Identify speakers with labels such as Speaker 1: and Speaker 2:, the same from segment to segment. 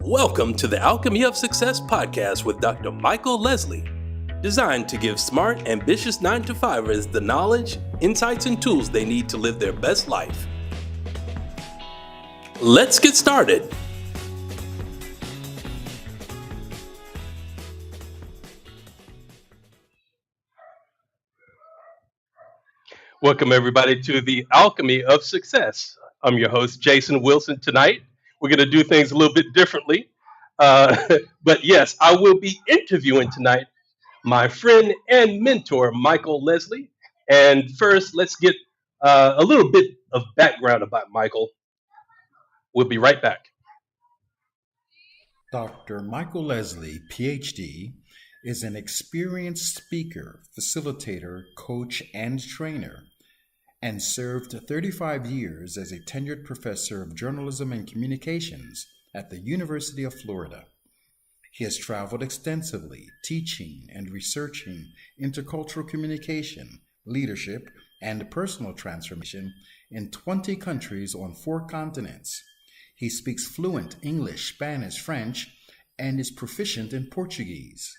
Speaker 1: Welcome to the Alchemy of Success podcast with Dr. Michael Leslie, designed to give smart, ambitious 9-to-5ers the knowledge, insights, and tools they need to live their best life. Let's get started. Welcome, everybody, to the Alchemy of Success. I'm your host, Jason Wilson. Tonight, we're going to do things a little bit differently. But yes, I will be interviewing tonight my friend and mentor, Michael Leslie. And first, let's get a little bit of background about Michael. We'll be right back.
Speaker 2: Dr. Michael Leslie, Ph.D., is an experienced speaker, facilitator, coach, and trainer, and served 35 years as a tenured professor of journalism and communications at the University of Florida. He has traveled extensively, teaching and researching intercultural communication, leadership, and personal transformation in 20 countries on 4 continents. He speaks fluent English, Spanish, French, and is proficient in Portuguese.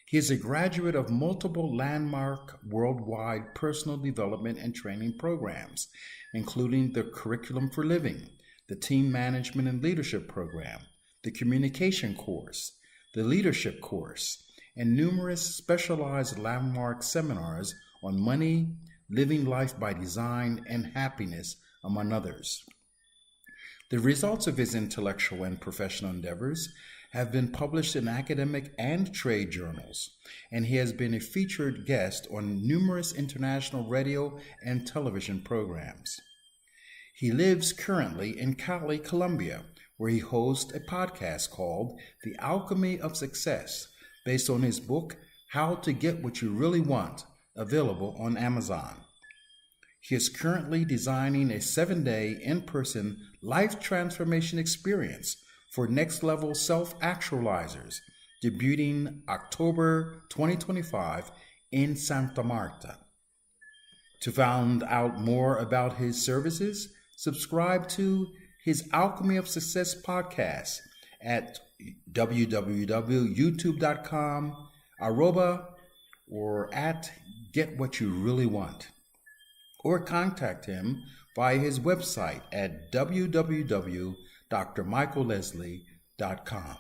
Speaker 2: He is a graduate of multiple landmark worldwide personal development and training programs, including the Curriculum for Living, the Team Management and Leadership Program, the Communication Course, the Leadership Course, and numerous specialized landmark seminars on money, living life by design, and happiness, among others. The results of his intellectual and professional endeavors have been published in academic and trade journals, and he has been a featured guest on numerous international radio and television programs. He lives currently in Cali, Colombia, where he hosts a podcast called The Alchemy of Success, based on his book, How to Get What You Really Want, available on Amazon. He is currently designing a 7-day in-person life transformation experience for next-level self-actualizers, debuting October 2025 in Santa Marta. To find out more about his services, subscribe to his Alchemy of Success podcast at www.youtube.com, or at Get What You Really Want, or contact him via his website at www.drmichaelleslie.com.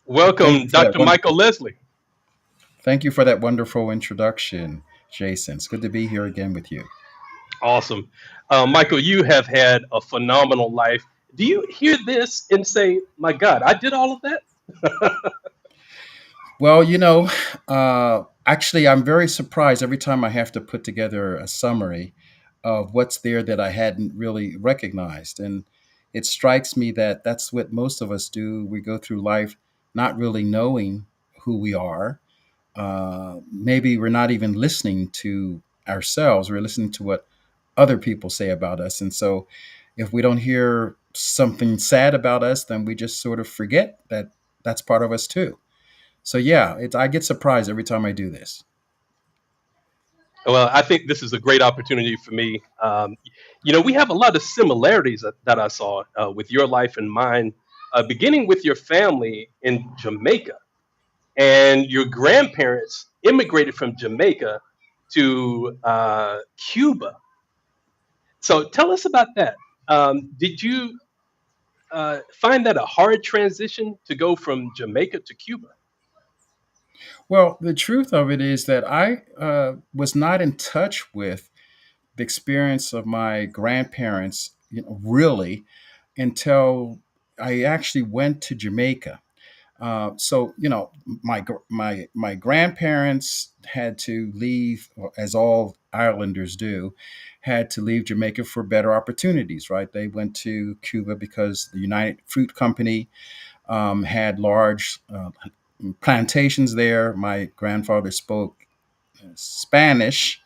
Speaker 1: Welcome, Dr. Michael Leslie.
Speaker 2: Thank you for that wonderful introduction, Jason. It's good to be here again with you.
Speaker 1: Awesome. Michael, you have had a phenomenal life. Do you hear this and say, my God, I did all of that?
Speaker 2: Well, actually, I'm very surprised every time I have to put together a summary of what's there that I hadn't really recognized. And it strikes me that that's what most of us do. We go through life not really knowing who we are. Maybe we're not even listening to ourselves. We're listening to what other people say about us. And so if we don't hear something sad about us, then we just sort of forget that that's part of us too. So yeah, I get surprised every time I do this.
Speaker 1: Well, I think this is a great opportunity for me. We have a lot of similarities that I saw with your life and mine, beginning with your family in Jamaica. And your grandparents immigrated from Jamaica to Cuba. So tell us about that. Did you find that a hard transition to go from Jamaica to Cuba?
Speaker 2: Well, the truth of it is that I was not in touch with the experience of my grandparents, really, until I actually went to Jamaica. So my grandparents had to leave, as all Islanders do, had to leave Jamaica for better opportunities. Right? They went to Cuba because the United Fruit Company had large plantations there. My grandfather spoke Spanish.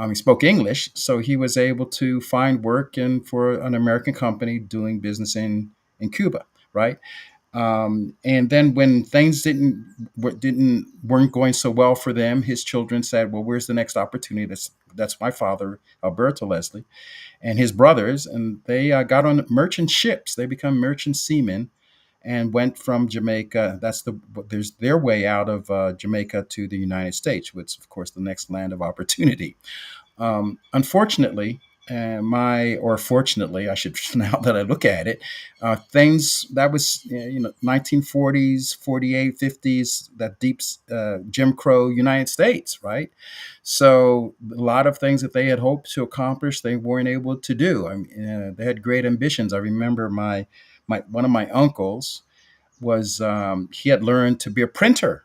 Speaker 2: He spoke English, so he was able to find work for an American company doing business in Cuba, right? And then when things weren't going so well for them, his children said, "Well, where's the next opportunity?" That's my father, Alberto Leslie, and his brothers, and they got on merchant ships. They become merchant seamen and went from Jamaica. There's their way out of Jamaica to the United States, which, of course, the next land of opportunity. Unfortunately, or fortunately, I should now that I look at it, things that was 1940s, 48, 50s, that deep Jim Crow United States, right? So a lot of things that they had hoped to accomplish, they weren't able to do. I mean, they had great ambitions. I remember my one of my uncles was he had learned to be a printer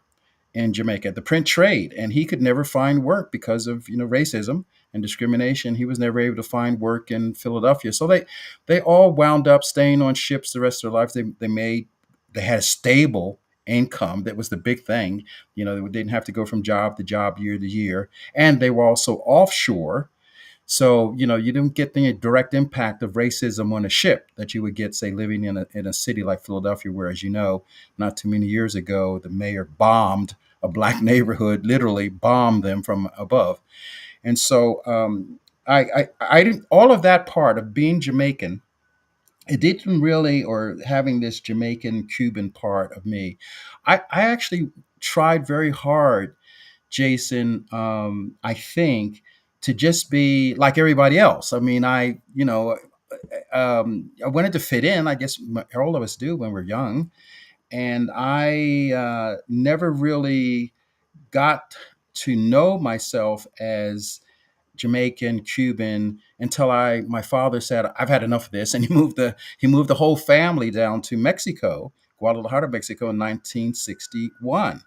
Speaker 2: in Jamaica, the print trade, and he could never find work because of racism and discrimination. He was never able to find work in Philadelphia, so they all wound up staying on ships the rest of their lives. They had a stable income. That was the big thing. They didn't have to go from job to job, year to year, and they were also offshore. So, you didn't get the direct impact of racism on a ship that you would get, say, living in a city like Philadelphia, where, as you know, not too many years ago, the mayor bombed a black neighborhood, literally bombed them from above. And so I didn't, all of that part of being Jamaican, it didn't really, or having this Jamaican Cuban part of me, I actually tried very hard, Jason, I think, to just be like everybody else. I mean, I wanted to fit in. I guess all of us do when we're young, and I never really got to know myself as Jamaican, Cuban until my father said, "I've had enough of this," and he moved the whole family down to Mexico, Guadalajara, Mexico, in 1961.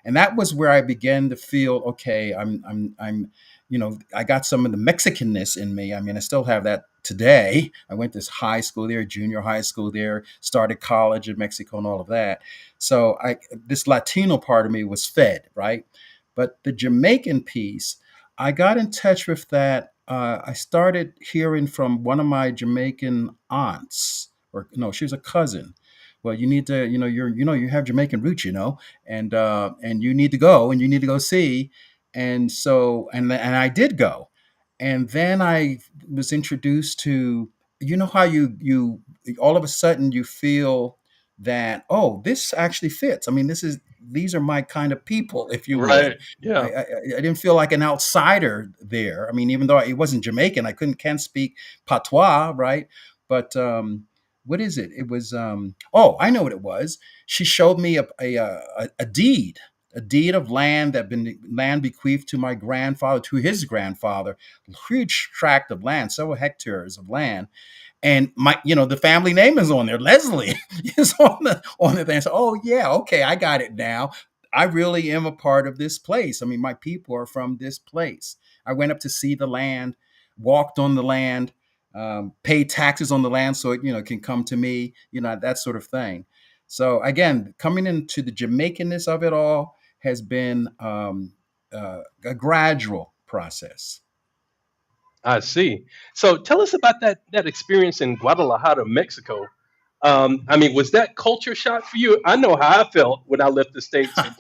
Speaker 2: And that was where I began to feel, okay, I got some of the Mexicanness in me. I mean, I still have that today. I went to high school there, junior high school there, started college in Mexico and all of that. So this Latino part of me was fed, right? But the Jamaican piece, I got in touch with that. I started hearing from one of my Jamaican aunts, or no, she was a cousin. Well, you need to, you have Jamaican roots, and you need to go, and you need to go see. And so, and I did go, and then I was introduced to, how you all of a sudden you feel that, oh, this actually fits. I mean, these are my kind of people, if you would.
Speaker 1: Right. Yeah.
Speaker 2: I didn't feel like an outsider there. I mean, even though it wasn't Jamaican, I can't speak patois, right? But what is it? It was oh, I know what it was. She showed me a deed, a deed of land that been land bequeathed to my grandfather, to his grandfather, a huge tract of land, several hectares of land, and the family name is on there. Leslie is on the thing. So, oh yeah, okay, I got it now. I really am a part of this place. I mean, my people are from this place. I went up to see the land, walked on the land, paid taxes on the land, so it can come to me, that sort of thing. So again, coming into the Jamaicanness of it all has been a gradual process.
Speaker 1: I see. So tell us about that experience in Guadalajara, Mexico. I mean, was that culture shock for you? I know how I felt when I left the states and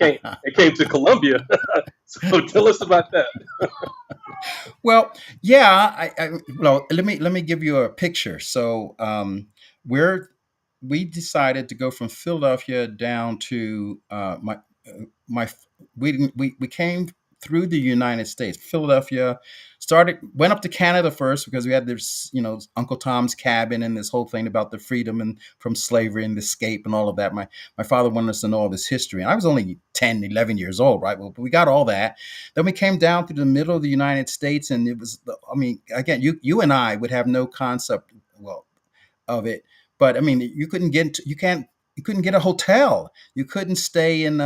Speaker 1: came to Colombia. So tell us about that.
Speaker 2: Well, yeah. Well, let me give you a picture. So, we're we decided to go from Philadelphia down to my we came through the United States, Philadelphia, started went up to Canada first because we had this Uncle Tom's Cabin and this whole thing about the freedom and from slavery and the escape and all of that. My father wanted us to know all this history, and I was only 10, 11 years old, right? Well, we got all that. Then we came down through the middle of the United States, and it was, I mean, again, you and I would have no concept, well, of it. But I mean, you couldn't get a hotel. You couldn't stay in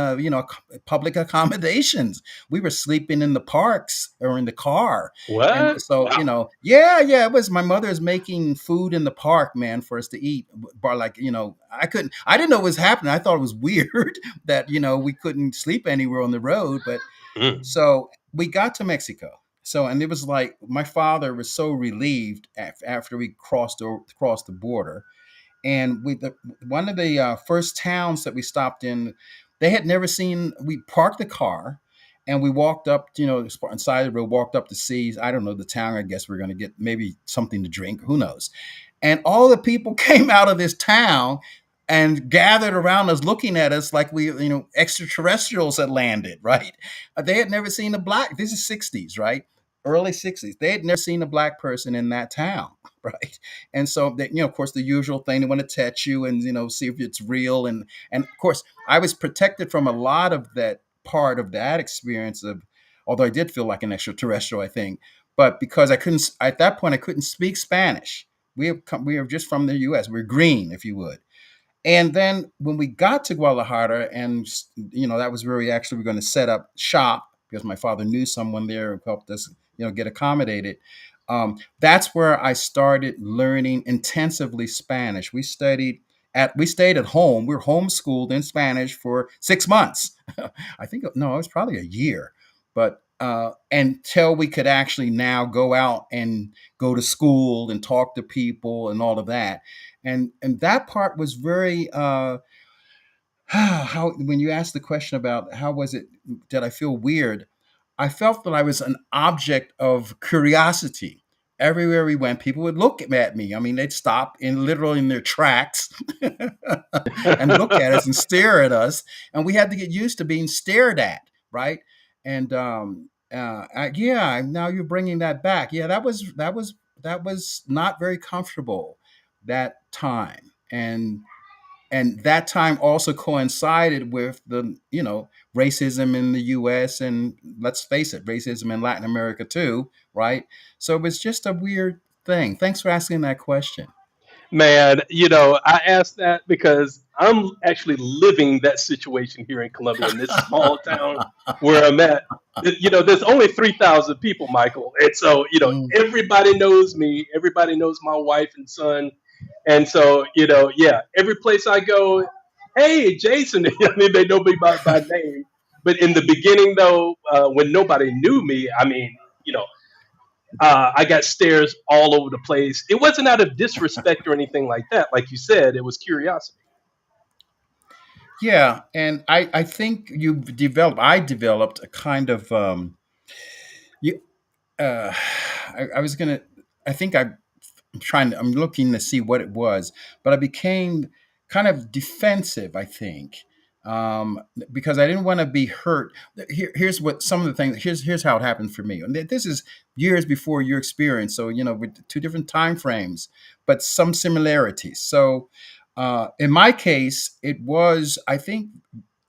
Speaker 2: public accommodations. We were sleeping in the parks or in the car. And
Speaker 1: What?
Speaker 2: so,
Speaker 1: Wow.
Speaker 2: yeah, it was my mother's making food in the park, man, for us to eat. But like, I didn't know what was happening. I thought it was weird that, we couldn't sleep anywhere on the road. But
Speaker 1: Mm.
Speaker 2: so we got to Mexico. So, and it was like my father was so relieved after we crossed the border, And one of the first towns that we stopped in, they had never seen. We parked the car, and we walked up, inside the road, walked up to see, I don't know, the town. I guess we're going to get maybe something to drink. Who knows? And all the people came out of this town and gathered around us, looking at us like we, extraterrestrials had landed. Right? They had never seen a black. This is '60s, right? Early '60s. They had never seen a black person in that town. Right? And so, they, of course, the usual thing, they want to touch you and, see if it's real. And of course, I was protected from a lot of that part of that experience of, although I did feel like an extraterrestrial, I think, but because I couldn't, at that point, I couldn't speak Spanish. We are just from the U.S. We're green, if you would. And then when we got to Guadalajara, and that was where we actually were going to set up shop because my father knew someone there who helped us, get accommodated. That's where I started learning intensively Spanish. We stayed at home. We were homeschooled in Spanish for 6 months. I think no, it was probably a year, but until we could actually now go out and go to school and talk to people and all of that. And that part was very how when you asked the question about how was it, did I feel weird? I felt that I was an object of curiosity. Everywhere we went, people would look at me. I mean, they'd stop in literally in their tracks and look at us and stare at us, and we had to get used to being stared at, right? And yeah, now you're bringing that back. Yeah, that was not very comfortable that time, and that time also coincided with the racism in the US, and let's face it, racism in Latin America too, right? So it was just a weird thing. Thanks for asking that question.
Speaker 1: Man, I asked that because I'm actually living that situation here in Colombia, in this small town where I'm at. There's only 3,000 people, Michael. And so,
Speaker 2: Mm.
Speaker 1: everybody knows me, everybody knows my wife and son. And so, yeah, every place I go, hey, Jason, I mean, they know me by name. But in the beginning, though, when nobody knew me, I mean, I got stares all over the place. It wasn't out of disrespect or anything like that. Like you said, it was curiosity.
Speaker 2: Yeah, and I think I developed a kind of you I was gonna I think I'm looking to see what it was, but I became kind of defensive, I think, because I didn't want to be hurt. Here's what some of the things. Here's how it happened for me. And this is years before your experience, so with two different time frames, but some similarities. So, in my case, it was, I think,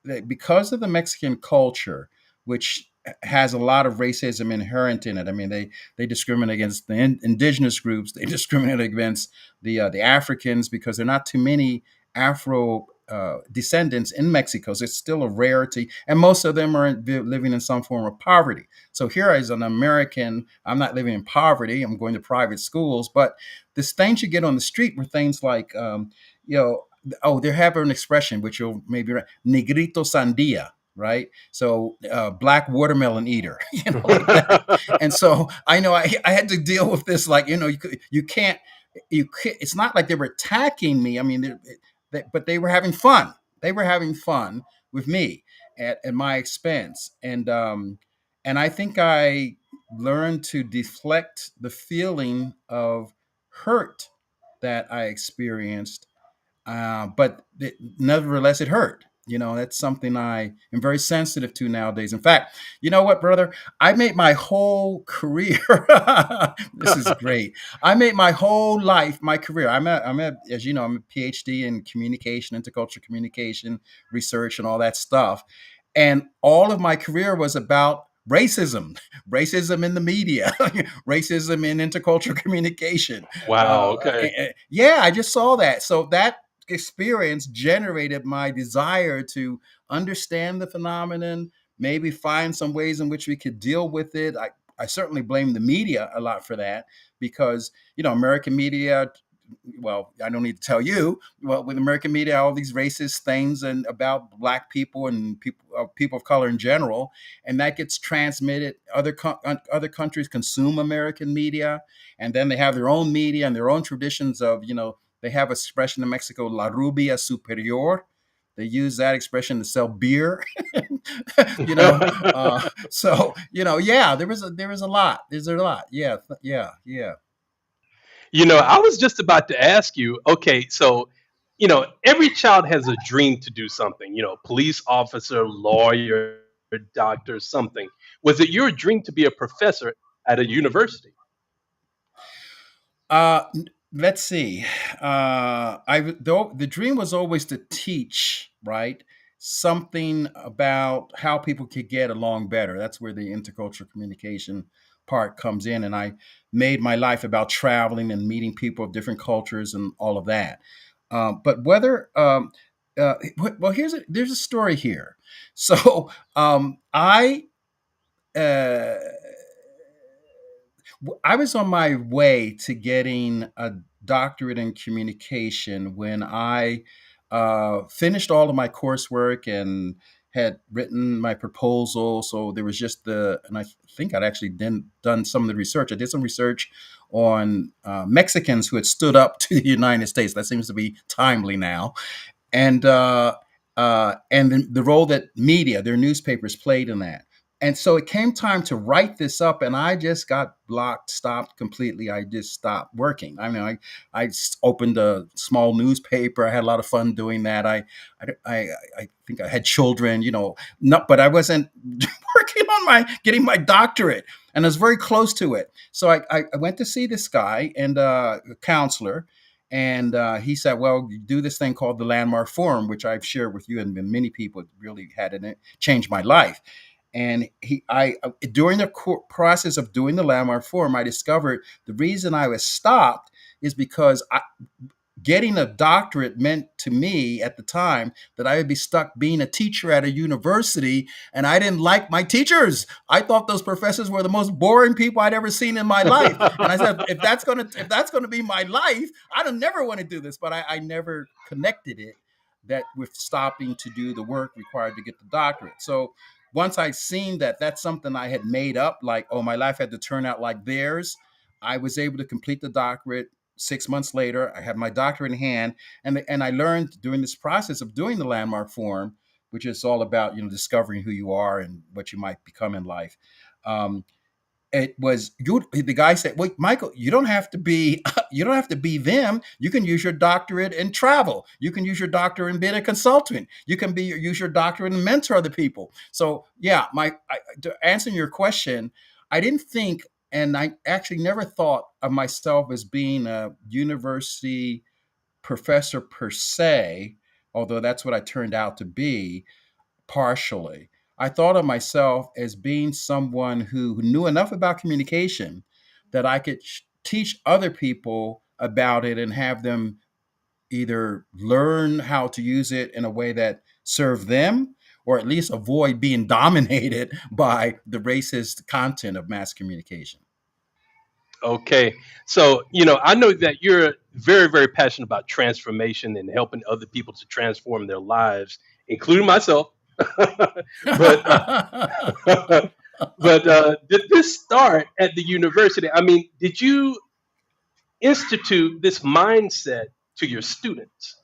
Speaker 2: that because of the Mexican culture, which has a lot of racism inherent in it. I mean, they discriminate against the indigenous groups. They discriminate against the Africans because there are not too many Afro descendants in Mexico. So it's still a rarity, and most of them are living in some form of poverty. So here, as an American, I'm not living in poverty. I'm going to private schools, but the things you get on the street were things like, you know, oh, they have an expression which you'll maybe negrito sandia, right? So black watermelon eater, like that. And so I know I had to deal with this, like, you can't, it's not like they were attacking me. I mean, but they were having fun. They were having fun with me at my expense. And I think I learned to deflect the feeling of hurt that I experienced, but nevertheless, it hurt. That's something I am very sensitive to nowadays. In fact, you know what, brother? I made my whole career. This is great. I made my whole life, my career. As you know, I'm a PhD in communication, intercultural communication, research, and all that stuff. And all of my career was about racism, racism in the media, racism in intercultural communication.
Speaker 1: Wow. Okay.
Speaker 2: Yeah, I just saw that. So that experience generated my desire to understand the phenomenon, maybe find some ways in which we could deal with it. I certainly blame the media a lot for that because, American media, well, I don't need to tell you, well, with American media, all these racist things and about black people and people of color in general, and that gets transmitted. Other countries consume American media, and then they have their own media and their own traditions of They have an expression in Mexico, la rubia superior. They use that expression to sell beer. you know, yeah, there was a lot. There's a lot. Yeah, yeah.
Speaker 1: I was just about to ask you, okay, so, every child has a dream to do something, police officer, lawyer, doctor, something. Was it your dream to be a professor at a university?
Speaker 2: Let's see. The dream was always to teach, right? Something about how people could get along better. That's where the intercultural communication part comes in, and I made my life about traveling and meeting people of different cultures and all of that. But whether well, there's a story here. So uh, I was on my way to getting a doctorate in communication when I finished all of my coursework and had written my proposal. So there was and I think I'd actually done some of the research. I did some research on Mexicans who had stood up to the United States. That seems to be timely now, and the role that media, their newspapers, played in that. And so it came time to write this up, and I just got blocked, stopped completely. I just stopped working. I mean, I opened a small newspaper. I had a lot of fun doing that. I think I had children, but I wasn't working on getting my doctorate, and I was very close to it. So I went to see this guy and a counselor, and he said, "Well, you do this thing called the Landmark Forum, which I've shared with you, and many people really had it changed my life." And during the process of doing the Landmark Forum, I discovered the reason I was stopped is because getting a doctorate meant to me at the time that I would be stuck being a teacher at a university, and I didn't like my teachers. I thought those professors were the most boring people I'd ever seen in my life. And I said, if that's gonna be my life, I don't never want to do this. But I never connected it that with stopping to do the work required to get the doctorate. So once I seen that that's something I had made up, like, oh, my life had to turn out like theirs, I was able to complete the doctorate. 6 months later, I had my doctorate in hand, and I learned during this process of doing the Landmark Forum, which is all about discovering who you are and what you might become in life. Um, it was you. The guy said, "Wait, Michael, you don't have to be you don't have to be them. You can use your doctorate in travel. You can use your doctorate in being a consultant. You can use your doctorate and mentor other people." So yeah, to answer your question, I didn't think, and I actually never thought of myself as being a university professor per se, although that's what I turned out to be partially. I thought of myself as being someone who knew enough about communication that I could teach other people about it and have them either learn how to use it in a way that served them, or at least avoid being dominated by the racist content of mass communication.
Speaker 1: Okay. So, I know that you're very, very passionate about transformation and helping other people to transform their lives, including myself. but did this start at the university? I mean, did you institute this mindset to your students?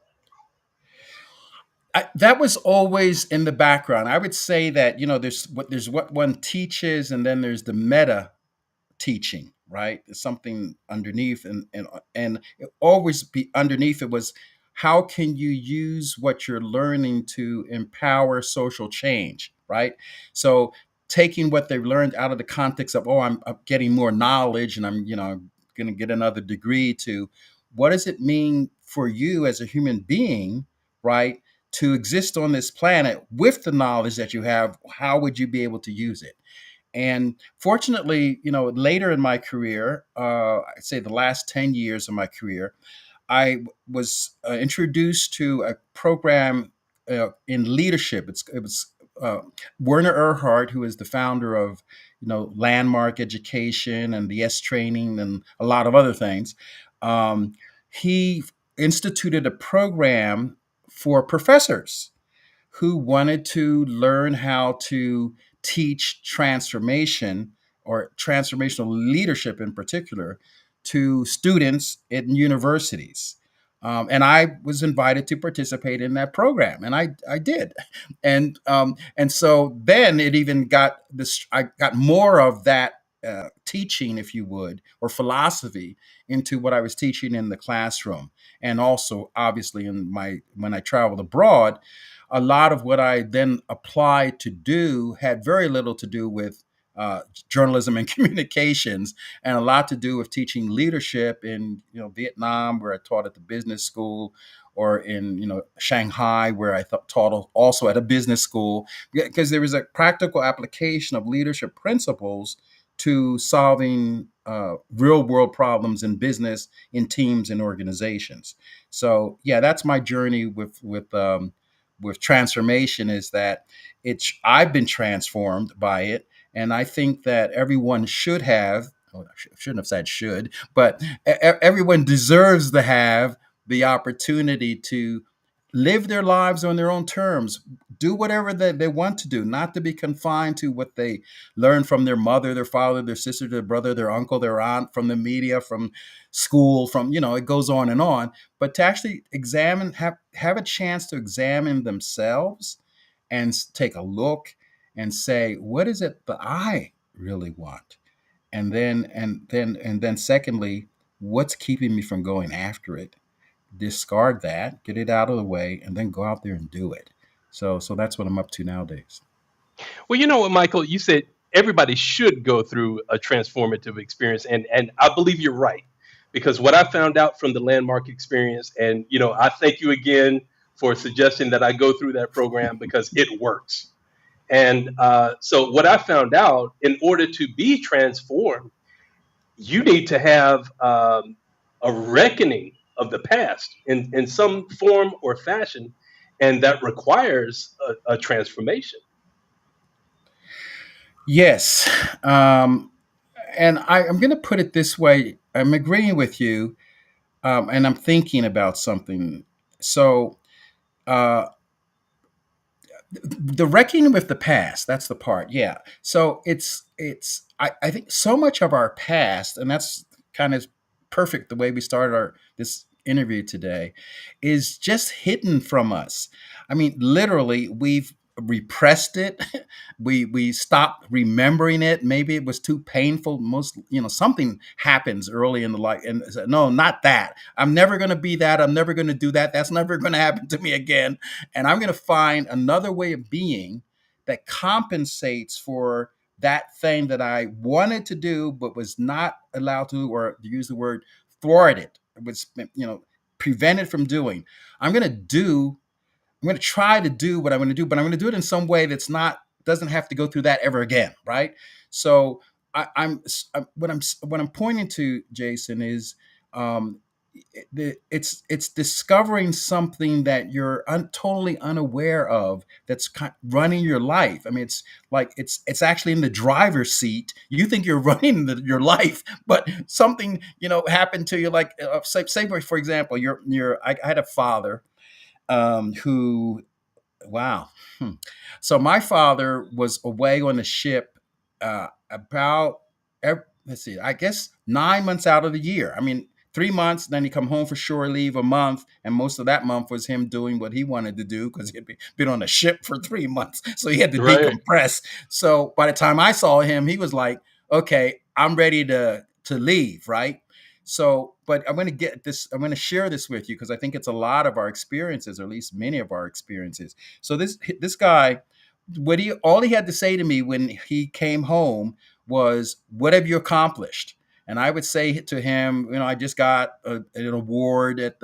Speaker 2: That was always in the background. I would say that there's what one teaches, and then there's the meta teaching, right? There's something underneath, and it always be underneath it was, how can you use what you're learning to empower social change, right? So taking what they've learned out of the context of, oh, I'm getting more knowledge, and I'm going to get another degree, to what does it mean for you as a human being, right? To exist on this planet with the knowledge that you have, how would you be able to use it? And fortunately, later in my career, I'd say the last 10 years of my career, I was introduced to a program in leadership. It was Werner Erhard, who is the founder of, Landmark Education and the S Training and a lot of other things. He instituted a program for professors who wanted to learn how to teach transformation, or transformational leadership in particular, to students in universities. And I was invited to participate in that program, and I did, and so then it even got this. I got more of that teaching, if you would, or philosophy into what I was teaching in the classroom, and also obviously in my when I traveled abroad, a lot of what I then applied to do had very little to do with journalism and communications, and a lot to do with teaching leadership in Vietnam, where I taught at the business school, or in Shanghai, where I taught also at a business school, because there was a practical application of leadership principles to solving real world problems in business, in teams, and organizations. So yeah, that's my journey with transformation. Is that it's I've been transformed by it, and I think that everyone should have. Well, I shouldn't have said should, but everyone deserves to have the opportunity to live their lives on their own terms, do whatever they want to do, not to be confined to what they learned from their mother, their father, their sister, their brother, their uncle, their aunt, from the media, from school, from it goes on, but to actually examine, have a chance to examine themselves and take a look and say, what is it that I really want? And then secondly, what's keeping me from going after it? Discard that, get it out of the way, and then go out there and do it. So that's what I'm up to nowadays.
Speaker 1: Well, you know what, Michael, you said everybody should go through a transformative experience, and I believe you're right, because what I found out from the landmark experience, and I thank you again for suggesting that I go through that program because it works. And so, what I found out, in order to be transformed, you need to have a reckoning of the past in some form or fashion, and that requires a transformation.
Speaker 2: Yes. And I'm going to put it this way. I'm agreeing with you, and I'm thinking about something. So, uh, the reckoning with the past, that's the part. Yeah. So I think so much of our past, and that's kind of perfect the way we started our this interview today, is just hidden from us. I mean, literally, we've repressed it. We stopped remembering it. Maybe it was too painful. Most, something happens early in the life, and no, not that. I'm never going to be that. I'm never going to do that. That's never going to happen to me again. And I'm going to find another way of being that compensates for that thing that I wanted to do but was not allowed to, or to use the word, thwarted. It was, prevented from doing. I'm going to do I'm going to try to do what I'm going to do, but I'm going to do it in some way that's not doesn't have to go through that ever again, right? So what I'm pointing to, Jason, is um, it's discovering something that you're totally unaware of that's running your life. I mean, it's like it's actually in the driver's seat. You think you're running your life, but something happened to you. Like say for example, I had a father who wow. So my father was away on the ship about let's see, I guess 9 months out of the year. I mean, 3 months, then he come home for shore leave a month, and most of that month was him doing what he wanted to do because he'd been on a ship for 3 months, so he had to
Speaker 1: Right.
Speaker 2: decompress. So by the time I saw him, he was like, "Okay, I'm ready to leave." Right. So, but I'm going to get this. I'm going to share this with you because I think it's a lot of our experiences, or at least many of our experiences. So this guy, what he all he had to say to me when he came home was, "What have you accomplished?" And I would say to him, "I just got an award at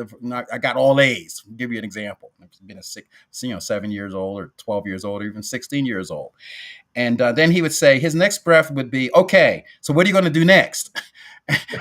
Speaker 2: I got all A's." I'll give you an example. I've been 7 years old, or 12 years old, or even 16 years old. And then he would say, his next breath would be, "Okay, so what are you going to do next?"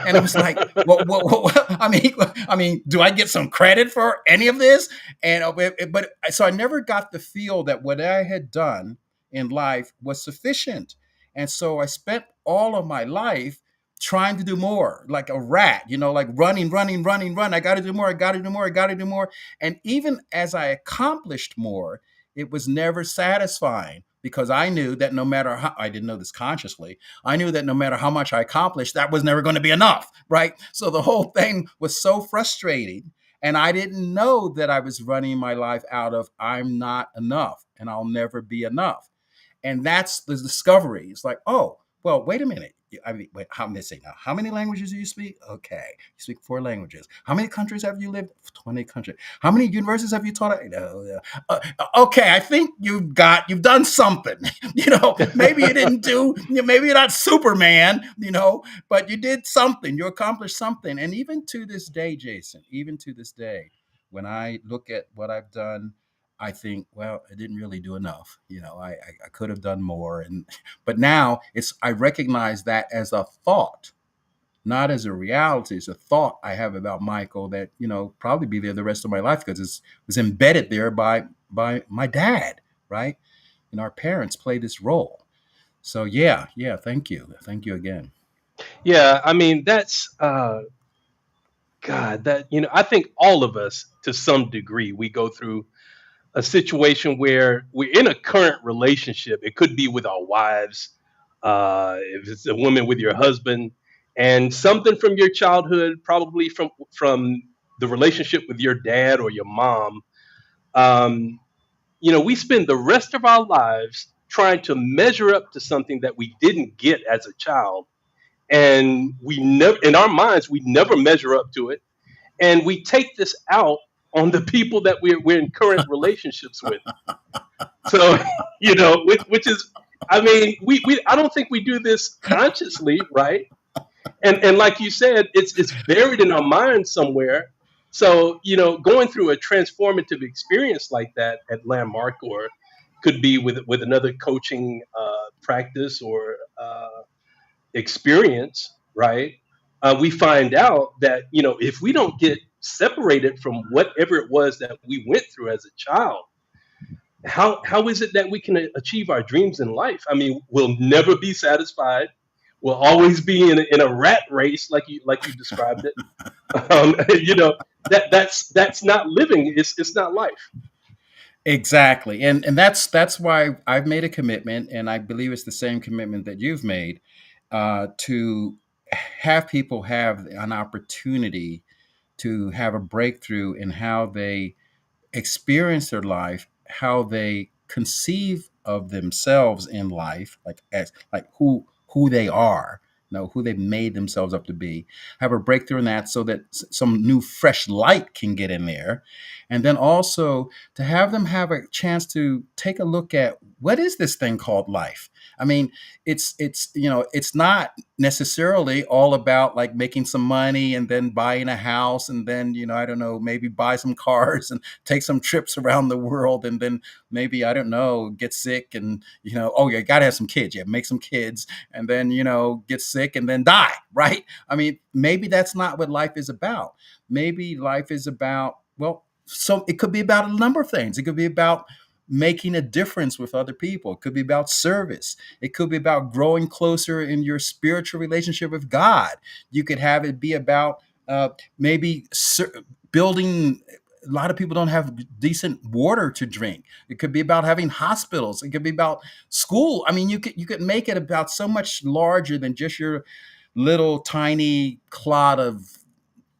Speaker 2: And it was like, well, I mean, do I get some credit for any of this? And but so I never got the feel that what I had done in life was sufficient, and so I spent all of my life trying to do more, like a rat, like running, running, running, run. I got to do more. I got to do more. I got to do more. And even as I accomplished more, it was never satisfying because I knew that no matter how I didn't know this consciously, I knew that no matter how much I accomplished, that was never going to be enough, right? So the whole thing was so frustrating. And I didn't know that I was running my life out of I'm not enough and I'll never be enough. And that's the discovery. It's like, oh, well, wait a minute. I mean, wait, how many say now? How many languages do you speak? Okay, you speak 4 languages. How many countries have you lived? 20 countries. How many universities have you taught at? No, okay, I think you've done something. Maybe you didn't do. Maybe you're not Superman. But you did something. You accomplished something. And even to this day, Jason, even to this day, when I look at what I've done, I think, well, I didn't really do enough. I could have done more. But now I recognize that as a thought, not as a reality. It's a thought I have about Michael that, probably be there the rest of my life because it was embedded there by my dad, right? And our parents played this role. So yeah, thank you. Thank you again.
Speaker 1: Yeah, I mean that's God, that I think all of us to some degree we go through a situation where we're in a current relationship. It could be with our wives, if it's a woman with your husband, and something from your childhood, probably from the relationship with your dad or your mom. Um, we spend the rest of our lives trying to measure up to something that we didn't get as a child, and we never, in our minds, we never measure up to it, and we take this out on the people that we're in current relationships with. So, which is, I mean, I don't think we do this consciously, right? And like you said, it's buried in our minds somewhere. So, going through a transformative experience like that at Landmark, or could be with another coaching practice or experience, right? We find out that if we don't get separated from whatever it was that we went through as a child, how is it that we can achieve our dreams in life? I mean, we'll never be satisfied. We'll always be in a rat race, like you described it. That's not living. It's not life.
Speaker 2: Exactly. And that's why I've made a commitment, and I believe it's the same commitment that you've made, to have people have an opportunity to have a breakthrough in how they experience their life, how they conceive of themselves in life, like as like who they are, who they've made themselves up to be, have a breakthrough in that so that some new fresh light can get in there. And then also to have them have a chance to take a look at what is this thing called life. I mean, it's not necessarily all about like making some money and then buying a house and then I don't know, maybe buy some cars and take some trips around the world and then maybe I don't know, get sick and oh, you got to have some kids, yeah, make some kids and then get sick and then die, right? I mean, maybe that's not what life is about. Maybe life is about, well, so it could be about a number of things. It could be about making a difference with other people. It could be about service. It could be about growing closer in your spiritual relationship with God. You could have it be about maybe building. A lot of people don't have decent water to drink. It could be about having hospitals. It could be about school. I mean, you could make it about so much larger than just your little tiny clot of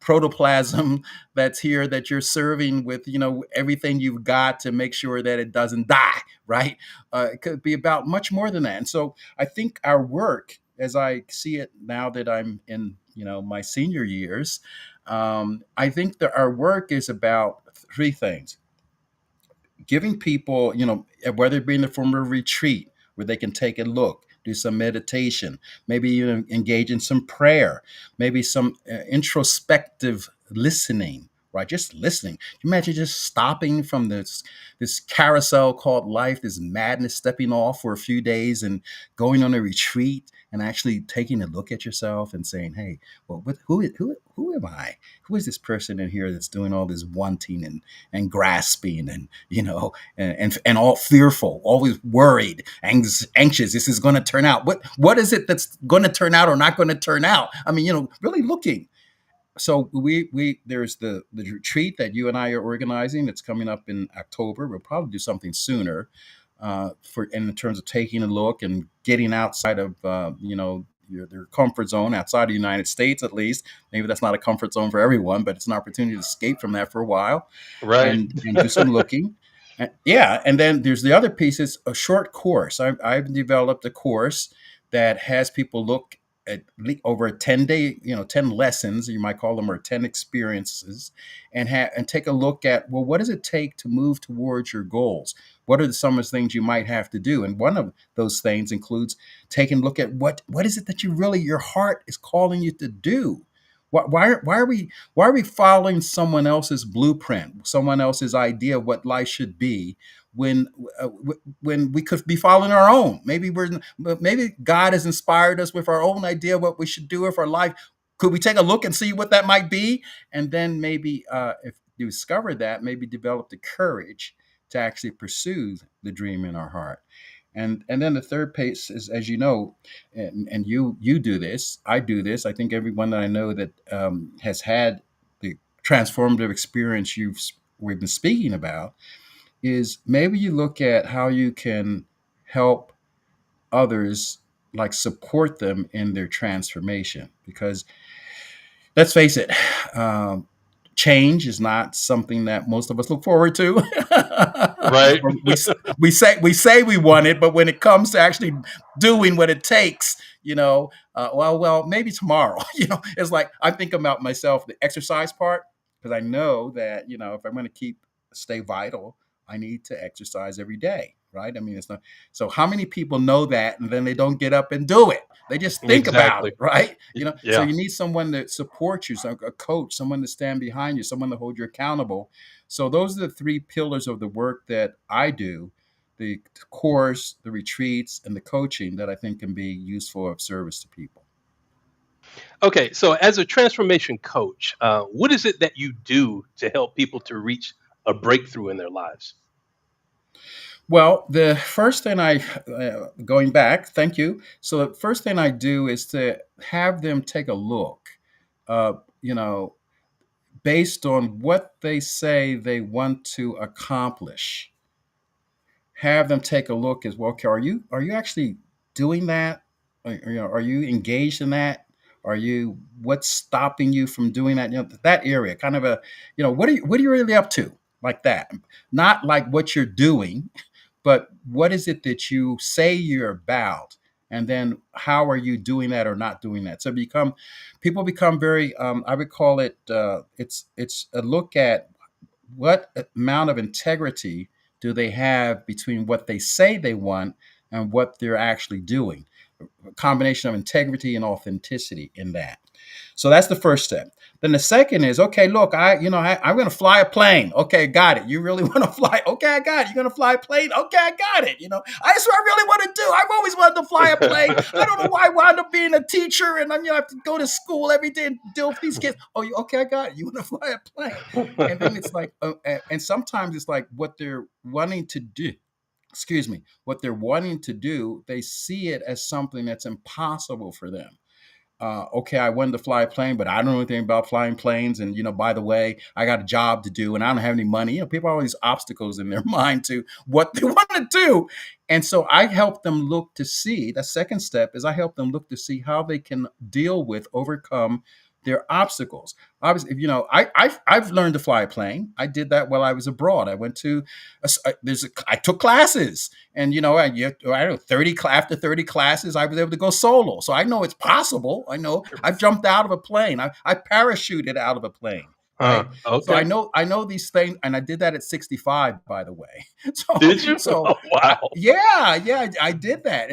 Speaker 2: protoplasm that's here that you're serving with everything you've got to make sure that it doesn't die, right? It could be about much more than that. And so I think our work, as I see it now that I'm in my senior years, I think that our work is about three things: giving people, whether it be in the form of a retreat where they can take a look, do some meditation, maybe engage in some prayer, maybe some introspective listening, right? Just listening. Can you imagine just stopping from this carousel called life, this madness, stepping off for a few days and going on a retreat and actually taking a look at yourself and saying, hey, well, who am I? Who is this person in here that's doing all this wanting and grasping and and all fearful, always worried, anxious? This is going to turn out. What is it that's going to turn out or not going to turn out? I mean, really looking. So we there's the retreat that you and I are organizing. It's coming up in October. We'll probably do something sooner, for in terms of taking a look and getting outside of their comfort zone outside of the United States, at least. Maybe that's not a comfort zone for everyone, but it's an opportunity to escape from that for a while
Speaker 1: Right.
Speaker 2: and do some looking. Yeah, and then there's the other piece is a short course. I've developed a course that has people look at over a 10-day, 10 lessons, you might call them, or 10 experiences, and take a look at, well, what does it take to move towards your goals? What are some of the things you might have to do? And one of those things includes taking a look at what is it that your heart is calling you to do? Why are we following someone else's blueprint, someone else's idea of what life should be, when when we could be following our own? Maybe God has inspired us with our own idea of what we should do with our life. Could we take a look and see what that might be, and then maybe if you discover that, maybe develop the courage to actually pursue the dream in our heart. And then the third piece is, as you know, and you do this, I do this. I think everyone that I know that has had the transformative experience we've been speaking about is maybe you look at how you can help others, like support them in their transformation. Because let's face it, change is not something that most of us look forward to.
Speaker 1: Right.
Speaker 2: we say we want it, but when it comes to actually doing what it takes, well, maybe tomorrow. It's like I think about myself, the exercise part, because I know that if I'm going to stay vital, I need to exercise every day, right? I mean, it's not. So how many people know that and then they don't get up and do it? They just think about
Speaker 1: Exactly.
Speaker 2: it, right? So
Speaker 1: Yeah.
Speaker 2: you need someone that supports you, a coach, someone to stand behind you, someone to hold you accountable. So those are the three pillars of the work that I do: the course, the retreats, and the coaching that I think can be useful of service to people.
Speaker 1: Okay. So, as a transformation coach, what is it that you do to help people to reach a breakthrough in their lives?
Speaker 2: Well, the first thing going back, thank you. So the first thing I do is to have them take a look, uh, you know, based on what they say they want to accomplish. Have them take a look as well. Okay, are you actually doing that? Are you engaged in that? What's stopping you from doing that? That area, kind of a, what are you really up to, like that? Not like what you're doing, but what is it that you say you're about, and then how are you doing that or not doing that? So people become very, I would call it, it's a look at what amount of integrity do they have between what they say they want and what they're actually doing. A combination of integrity and authenticity in that. So that's the first step. Then the second is, okay, look, I'm going to fly a plane. Okay, got it. You really want to fly? Okay, I got it. You're going to fly a plane? Okay, I got it. That's what I really want to do. I've always wanted to fly a plane. I don't know why I wound up being a teacher and I have to go to school every day and deal with these kids. Oh, okay, I got it. You want to fly a plane? And then it's like, and sometimes it's like what they're wanting to do. Excuse me, what they're wanting to do, they see it as something that's impossible for them. Okay, I wanted to fly a plane, but I don't know anything about flying planes. And, by the way, I got a job to do and I don't have any money. People have all these obstacles in their mind to what they want to do. And so I help them look to see, the second step is I help them look to see how they can overcome their obstacles. Obviously, I've learned to fly a plane. I did that while I was abroad. I went to I took classes, and I don't know, after 30 classes, I was able to go solo. So I know it's possible. I know I've jumped out of a plane. I parachuted out of a plane. Right. So
Speaker 1: Okay.
Speaker 2: I know these things, and I did that at 65, by the way. So
Speaker 1: Did you?
Speaker 2: so
Speaker 1: Oh, wow.
Speaker 2: yeah, I did that,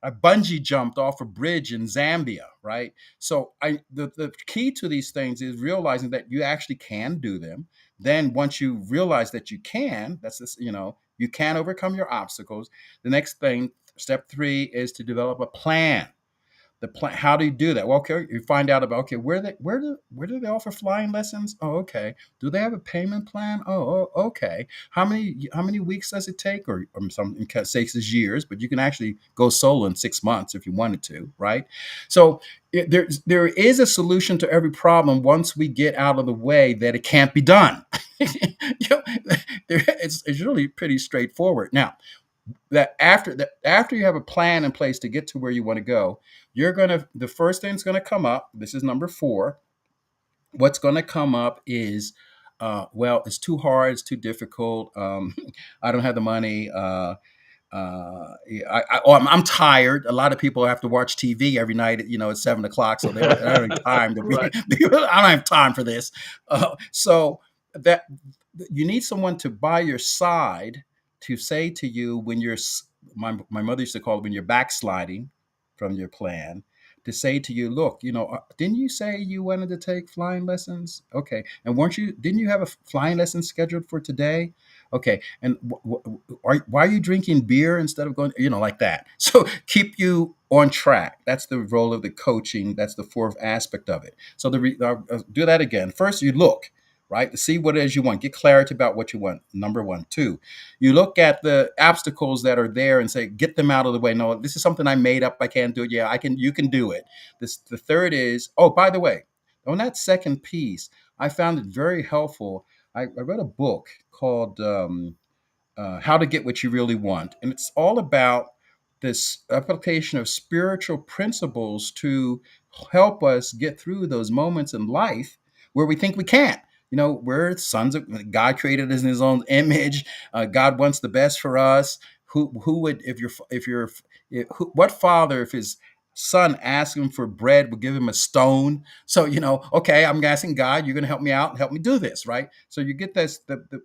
Speaker 2: I bungee jumped off a bridge in Zambia, right? So the key to these things is realizing that you actually can do them. Then once you realize that you can, you can overcome your obstacles. The next thing, step 3, is to develop a plan. The plan. How do you do that? Well, okay, you find out about, okay, where do they offer flying lessons? Oh, okay. Do they have a payment plan? Okay. How many weeks does it take? Or some cases years, but you can actually go solo in 6 months if you wanted to, right? So there is a solution to every problem once we get out of the way that it can't be done. It's really pretty straightforward. Now, after you have a plan in place to get to where you want to go, the first thing's gonna come up. This is number four. What's gonna come up is, well, it's too hard, it's too difficult. I don't have the money. I'm tired. A lot of people have to watch TV every night, at 7 o'clock, so they don't have time to be.
Speaker 1: Right.
Speaker 2: I don't have time for this. So that you need someone to by your side to say to you when my mother used to call it when you're backsliding from your plan, to say to you, look, didn't you say you wanted to take flying lessons? Okay, and didn't you have a flying lesson scheduled for today? Okay, and why are you drinking beer instead of going, like that? So keep you on track. That's the role of the coaching. That's the fourth aspect of it. So I'll do that again. First, you look, right, to see what it is you want. Get clarity about what you want. Number one. Two, you look at the obstacles that are there and say, get them out of the way. No, this is something I made up. I can't do it. Yeah, I can. You can do it. The third is, oh, by the way, on that second piece, I found it very helpful. I read a book called How to Get What You Really Want. And it's all about this application of spiritual principles to help us get through those moments in life where we think we can't. We're sons of God, created us in His own image. God wants the best for us. Who would, what father, if his son asked him for bread, would give him a stone? So, okay, I'm asking God, you're going to help me out and help me do this, right? So you get this,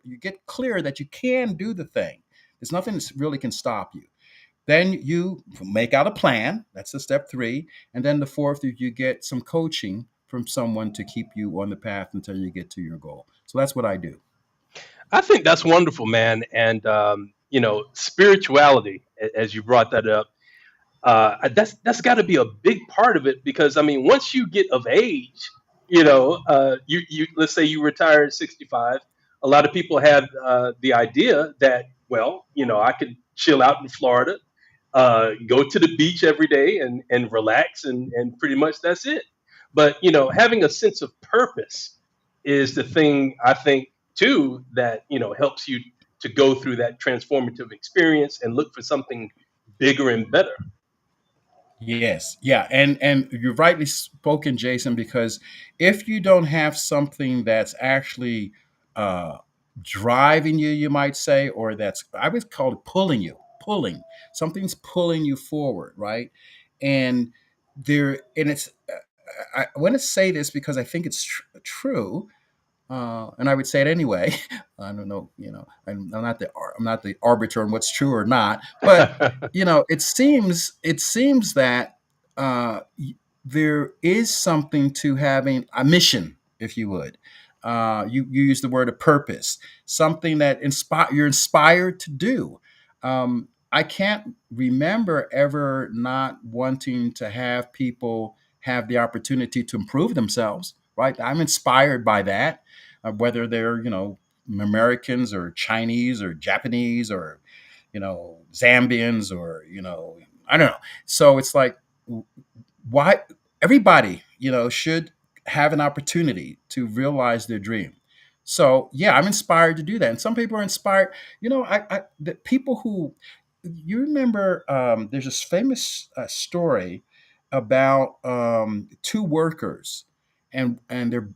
Speaker 2: you get clear that you can do the thing. There's nothing that really can stop you. Then you make out a plan. That's the step three. And then the fourth is you get some coaching from someone to keep you on the path until you get to your goal. So that's what I do.
Speaker 1: I think that's wonderful, man. And spirituality, as you brought that up, that's got to be a big part of it because I mean, once you get of age, you let's say you retire at 65. A lot of people have the idea that, well, I could chill out in Florida, go to the beach every day and relax and pretty much that's it. But having a sense of purpose is the thing I think too that helps you to go through that transformative experience and look for something bigger and better.
Speaker 2: Yes, yeah, and you've rightly spoken, Jason, because if you don't have something that's actually uh, driving you, you might say, or that's I would call it pulling. Something's pulling you forward, right? And it's. I want to say this because I think it's true, and I would say it anyway. I don't know, I'm not the arbiter on what's true or not, but it seems that uh, there is something to having a mission, if you would. You use the word of purpose, something that you're inspired to do. I can't remember ever not wanting to have people have the opportunity to improve themselves. Right, I'm inspired by that, whether they're Americans or Chinese or Japanese or Zambians or I don't know. So it's like, why everybody should have an opportunity to realize their dream. So yeah, I'm inspired to do that, and some people are inspired. The people who you remember, there's this famous story about two workers, and they're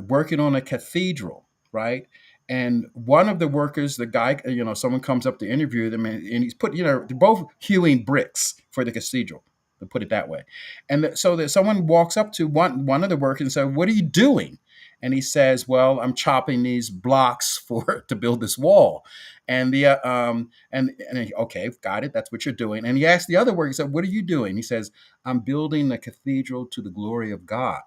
Speaker 2: working on a cathedral, right? And one of the workers, the guy, someone comes up to interview them, and he's put, they're both hewing bricks for the cathedral, to put it that way. And so that someone walks up to one of the workers and says, "What are you doing?" And he says, "Well, I'm chopping these blocks for to build this wall." And okay, got it. That's what you're doing. And he asked the other worker, he said, "What are you doing?" He says, "I'm building a cathedral to the glory of God."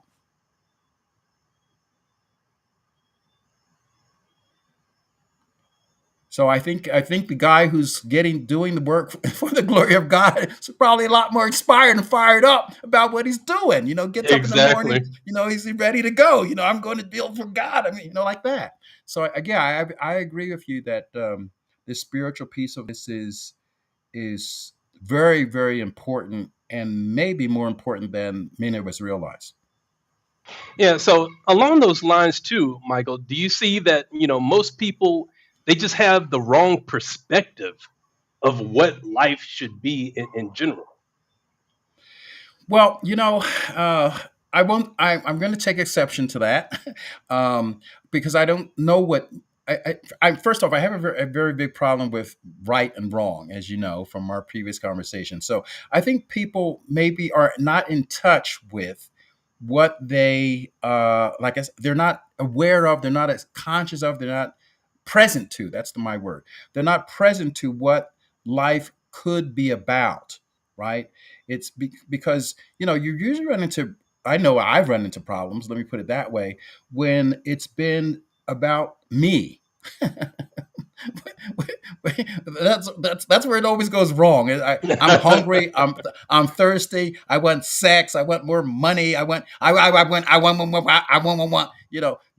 Speaker 2: So I think the guy who's doing the work for the glory of God is probably a lot more inspired and fired up about what he's doing. Gets up in the morning,
Speaker 1: Exactly.
Speaker 2: he's ready to go. I'm going to build for God. I mean, like that. So again, I agree with you that the spiritual piece of this is very, very important, and maybe more important than many of us realize.
Speaker 1: Yeah. So along those lines too, Michael, do you see that most people they just have the wrong perspective of what life should be in general.
Speaker 2: Well, I won't. I'm going to take exception to that, um, because I don't know what. First off, I have a very big problem with right and wrong, as you know from our previous conversation. So I think people maybe are not in touch with what they like. They're not aware of. They're not as conscious of. They're not present to. That's my word. They're not present to what life could be about. Right. Because you usually run into, I know I've run into problems, let me put it that way, when it's been about me. That's where it always goes wrong. I'm hungry. I'm thirsty. I want sex. I want more money. I want.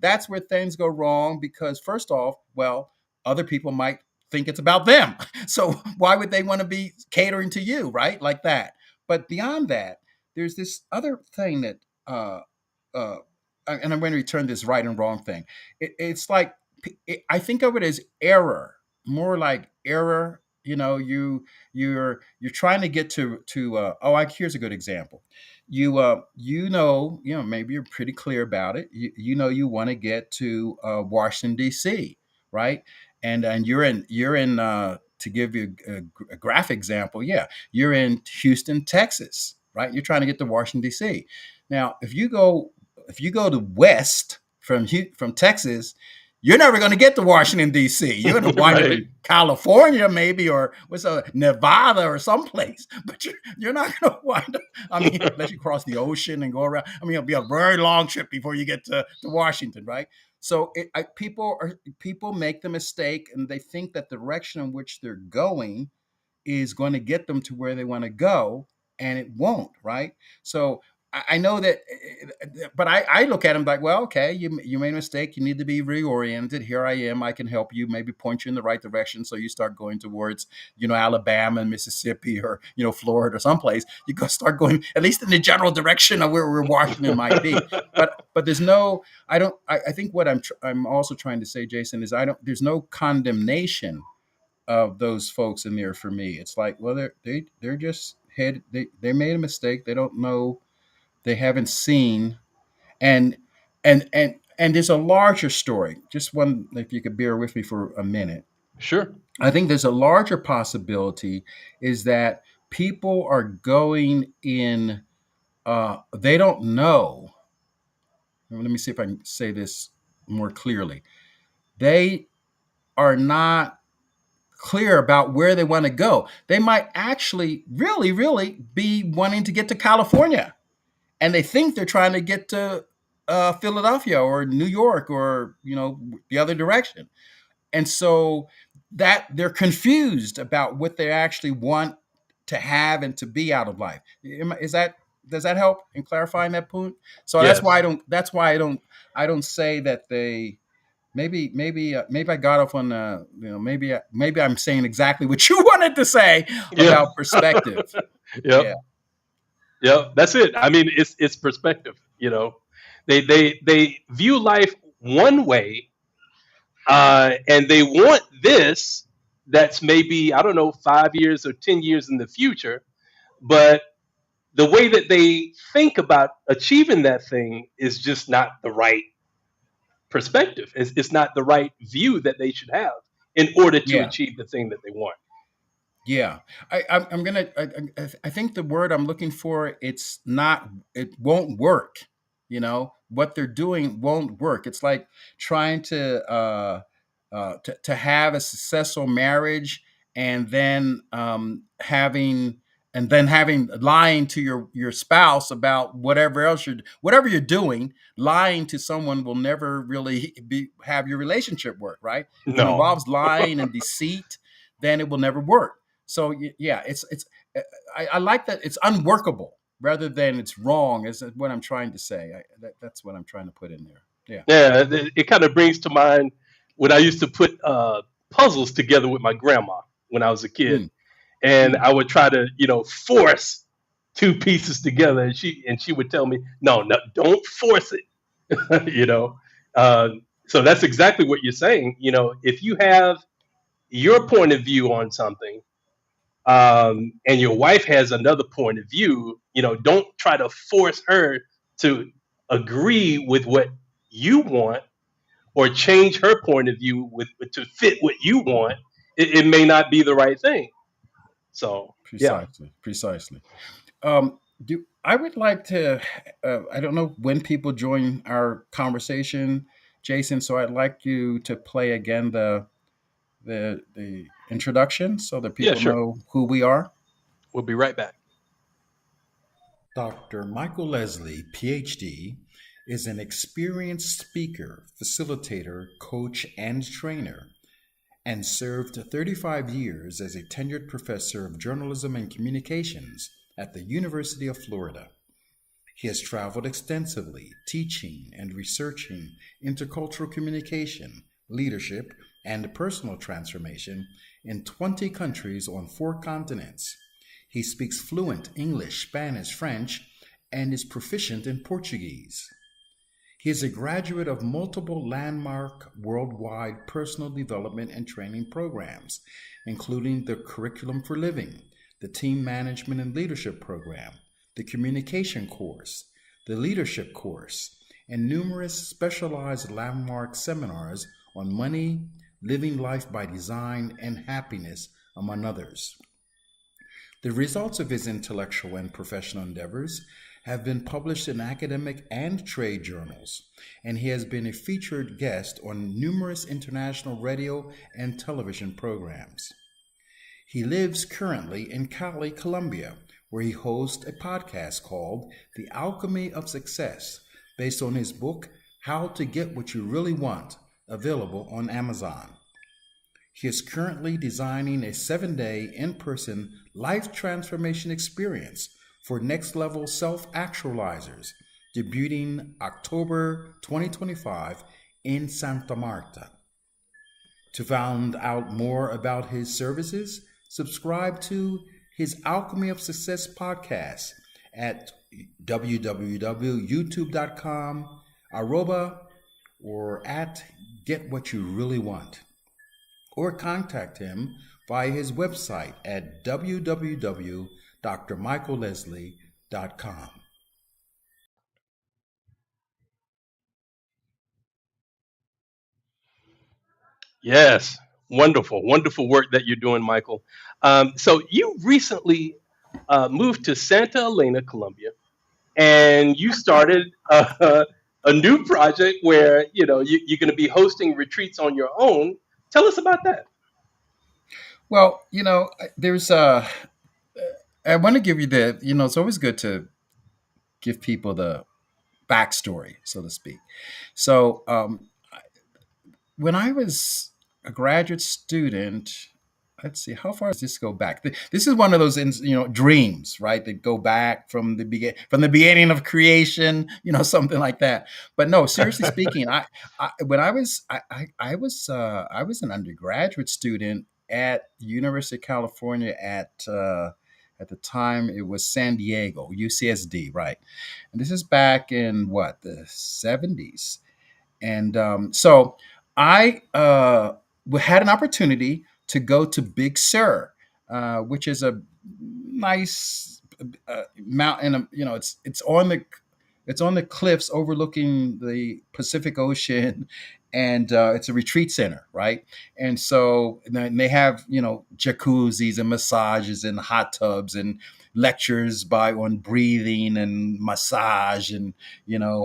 Speaker 2: That's where things go wrong because first off, well, other people might think it's about them. So why would they want to be catering to you, right? Like that. But beyond that, there's this other thing that, uh, and I'm going to return this right and wrong thing. It's like I think of it as error, more like error. You're trying to get to here's a good example. Maybe you're pretty clear about it. You want to get to Washington D.C., right? And you're in to give you a graphic example. Yeah, you're in Houston, Texas, right? You're trying to get to Washington D.C. Now, if you go to west from Texas, you're never going to get to Washington D.C. You're going to wind up
Speaker 1: Right.
Speaker 2: in California, maybe, or Nevada or someplace. But you're not going to wind up. I mean, unless you cross the ocean and go around. I mean, it'll be a very long trip before you get to Washington, right? So people make the mistake, and they think that the direction in which they're going is going to get them to where they want to go, and it won't, right? So I know that, but I look at them like, well, okay, you made a mistake. You need to be reoriented. Here I am. I can help you, maybe point you in the right direction. So you start going towards, Alabama and Mississippi or, Florida or someplace. You go start going at least in the general direction of where Washington might be. But there's no, I don't, I think what I'm also trying to say, Jason, is there's no condemnation of those folks in there for me. It's like, well, they're just they made a mistake. They don't know, they haven't seen, and and there's a larger story. Just one, if you could bear with me for a minute.
Speaker 1: Sure.
Speaker 2: I think there's a larger possibility is that people are going in. They don't know. Let me see if I can say this more clearly. They are not clear about where they want to go. They might actually really, really be wanting to get to California, and they think they're trying to get to Philadelphia or New York or the other direction. And so that they're confused about what they actually want to have and to be out of life. Is that Does that help in clarifying that point? So that's why I
Speaker 1: Yes.
Speaker 2: don't. That's why I don't say that they. Maybe I got off on maybe I'm saying exactly what you wanted to say
Speaker 1: Yeah.
Speaker 2: about perspective.
Speaker 1: Yep.
Speaker 2: Yeah,
Speaker 1: Yep. That's it. I mean, it's perspective. They view life one way, and they want this. That's maybe, I don't know, 5 years or 10 years in the future, but the way that they think about achieving that thing is just not the right perspective. It's not the right view that they should have in order to
Speaker 2: yeah.
Speaker 1: achieve the thing that they want.
Speaker 2: Yeah, I'm gonna. I think the word I'm looking for. It's not. It won't work. What they're doing won't work. It's like trying to have a successful marriage and then having lying to your spouse about whatever you're doing. Lying to someone will never really have your relationship work, right? If it
Speaker 1: No.
Speaker 2: involves lying and deceit, then it will never work. So yeah, it's I like that it's unworkable rather than it's wrong. Is what I'm trying to say. That's what I'm trying to put in there. Yeah.
Speaker 1: Yeah, it kind of brings to mind when I used to put puzzles together with my grandma when I was a kid,
Speaker 2: Mm,
Speaker 1: and
Speaker 2: mm.
Speaker 1: I would try to, force two pieces together, and she would tell me, no, no, don't force it, you know. Uh, so that's exactly what you're saying. If you have your point of view on something, and your wife has another point of view, don't try to force her to agree with what you want or change her point of view to fit what you want. It may not be the right thing. So yeah,
Speaker 2: Precisely, precisely. Do I would like to? I don't know when people join our conversation, Jason. So I'd like you to play again the introduction so that
Speaker 1: yeah,
Speaker 2: people
Speaker 1: sure.
Speaker 2: know who we are.
Speaker 1: We'll be right back.
Speaker 2: Dr. Michael Leslie, PhD, is an experienced speaker, facilitator, coach, and trainer, and served 35 years as a tenured professor of journalism and communications at the University of Florida. He has traveled extensively, teaching and researching intercultural communication, leadership, and personal transformation in 20 countries on 4 continents. He speaks fluent English, Spanish, French, and is proficient in Portuguese. He is a graduate of multiple landmark worldwide personal development and training programs, including the Curriculum for Living, the Team Management and Leadership Program, the Communication Course, the Leadership Course, and numerous specialized landmark seminars on money, living life by design, and happiness, among others. The results of his intellectual and professional endeavors have been published in academic and trade journals, and he has been a featured guest on numerous international radio and television programs. He lives currently in Cali, Colombia, where he hosts a podcast called The Alchemy of Success, based on his book, How to Get What You Really Want, available on Amazon. He is currently designing a 7-day in person life transformation experience for next level self actualizers, debuting October 2025 in Santa Marta. To find out more about his services, subscribe to his Alchemy of Success podcast at www.youtube.com, arroba, or at Get What You Really Want, or contact him via his website at www.drmichaelleslie.com.
Speaker 1: Yes, wonderful, wonderful work that you're doing, Michael. So you recently moved to Santa Elena, Colombia, and you started a new project where you're going to be hosting retreats on your own. Tell us about that.
Speaker 2: Well, there's I want to give you it's always good to give people the backstory, so to speak. So, when I was a graduate student, let's see, how far does this go back? This is one of those, dreams, right? That go back from the beginning of creation, something like that. But no, seriously speaking, I when I was an undergraduate student at the University of California at the time it was San Diego, UCSD, right? And this is back in what, the 70s. And so I had an opportunity to go to Big Sur, which is a nice mountain. It's on the cliffs overlooking the Pacific Ocean, and it's a retreat center, right? And so then they have jacuzzis and massages and hot tubs and lectures by on breathing and massage and